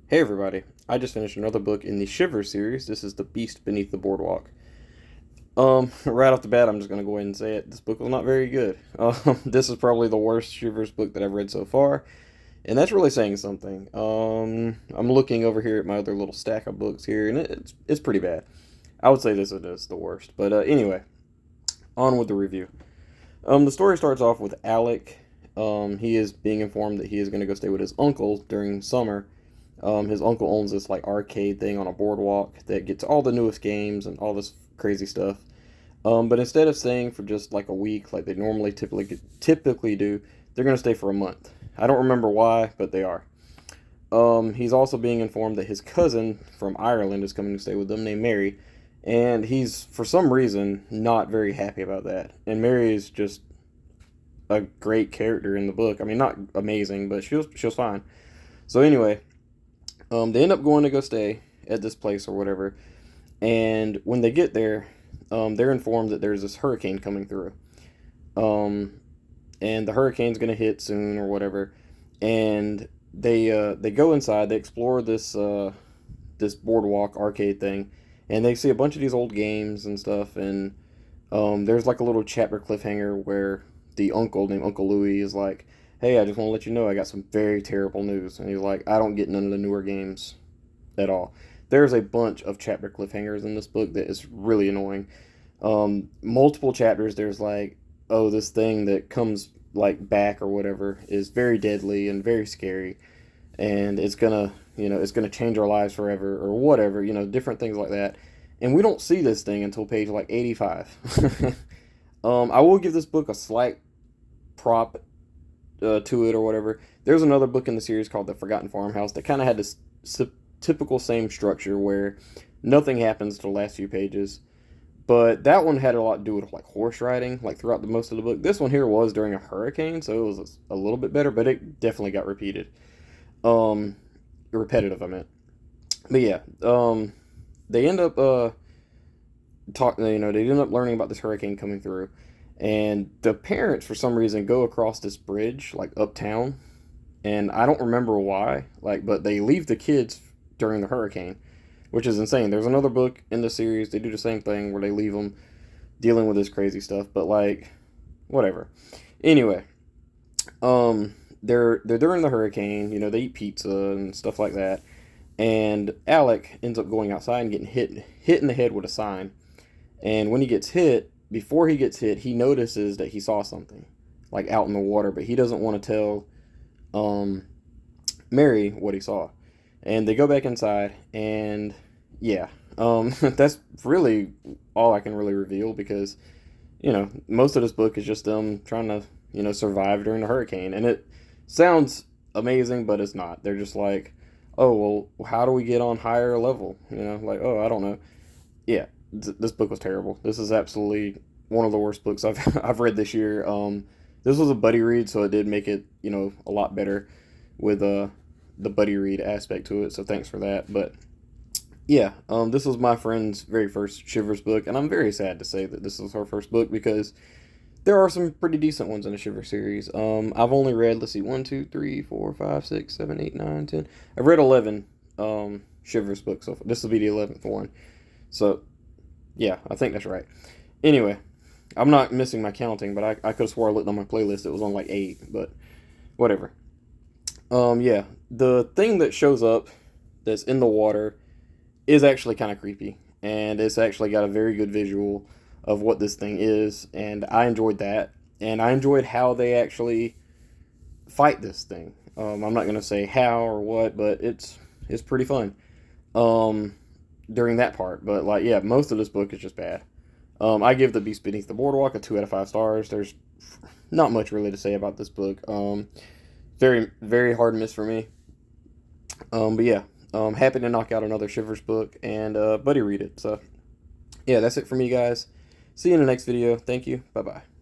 Hey everybody, I just finished another book in the Shivers series. This is The Beast Beneath the Boardwalk. Right off the bat, I'm just going to go ahead and say it. This book was not very good. This is probably the worst Shivers book that I've read so far, and that's really saying something. I'm looking over here at my other little stack of books here, and it's pretty bad. I would say this is the worst. But anyway, on with the review. The story starts off with Alec. He is being informed that he is going to go stay with his uncle during summer. His uncle owns this like arcade thing on a boardwalk that gets all the newest games and all this crazy stuff. But instead of staying for just like a week, like they normally typically do, they're gonna stay for a month. I don't remember why, but they are. He's also being informed that his cousin from Ireland is coming to stay with them, named Mary, and he's for some reason not very happy about that. And Mary is just a great character in the book. I mean, not amazing, but she was fine. So anyway, they end up going to go stay at this place or whatever, and when they get there, they're informed that there's this hurricane coming through, um, and the hurricane's gonna hit soon or whatever, and they go inside, they explore this boardwalk arcade thing, and they see a bunch of these old games and stuff, and there's like a little chapter cliffhanger where the uncle named Uncle Louis is like, "Hey, I just want to let you know I got some very terrible news." And he's like, "I don't get none of the newer games at all." There's a bunch of chapter cliffhangers in this book that is really annoying. Multiple chapters, there's like, "Oh, this thing that comes like back or whatever is very deadly and very scary, and it's gonna change our lives forever or whatever, different things like that." And we don't see this thing until page like 85. I will give this book a slight prop to it or whatever. There's another book in the series called The Forgotten Farmhouse that kind of had this typical same structure where nothing happens to the last few pages. But that one had a lot to do with like horse riding, like throughout the most of the book. This one here was during a hurricane, so it was a little bit better, but it definitely got repeated. Um, Repetitive, I meant. But yeah, they end up they end up learning about this hurricane coming through, and the parents for some reason go across this bridge like uptown, and I don't remember why, like, but they leave the kids during the hurricane, which is insane. There's another book in the series, they do the same thing where they leave them dealing with this crazy stuff, but like, whatever. Anyway, they're during the hurricane, they eat pizza and stuff like that, and Alec ends up going outside and getting hit in the head with a sign. And when he gets hit, before he gets hit, he notices that he saw something like out in the water, but he doesn't want to tell um, Mary what he saw. And they go back inside, and yeah, that's really all I can really reveal because most of this book is just them trying to survive during the hurricane, and it sounds amazing, but it's not. They're just like, oh well, how do we get on higher level? Like, oh, I don't know. Yeah, this book was terrible. This is absolutely one of the worst books I've I've read this year. This was a buddy read, so it did make it a lot better with the buddy read aspect to it. So thanks for that. But yeah, this was my friend's very first Shivers book, and I'm very sad to say that this is her first book because there are some pretty decent ones in the Shiver series. I've only read, let's see, 1, 2, 3, 4, 5, 6, 7, 8, 9, 10. I've read 11 Shivers books so far. This will be the 11th one. So yeah, I think that's right. Anyway, I'm not missing my counting, but I could have swore I looked on my playlist. It was on like 8, but whatever. Yeah, the thing that shows up that's in the water is actually kind of creepy, and it's actually got a very good visual of what this thing is, and I enjoyed that, and I enjoyed how they actually fight this thing. I'm not gonna say how or what, but it's pretty fun. Um, During that part, but like yeah, most of this book is just bad. I give The Beast Beneath the Boardwalk a 2 out of 5 stars. There's not much really to say about this book. Very very hard miss for me. But yeah, happy to knock out another Shivers book and buddy read it. So yeah, that's it for me, guys. See you in the next video. Thank you. Bye bye.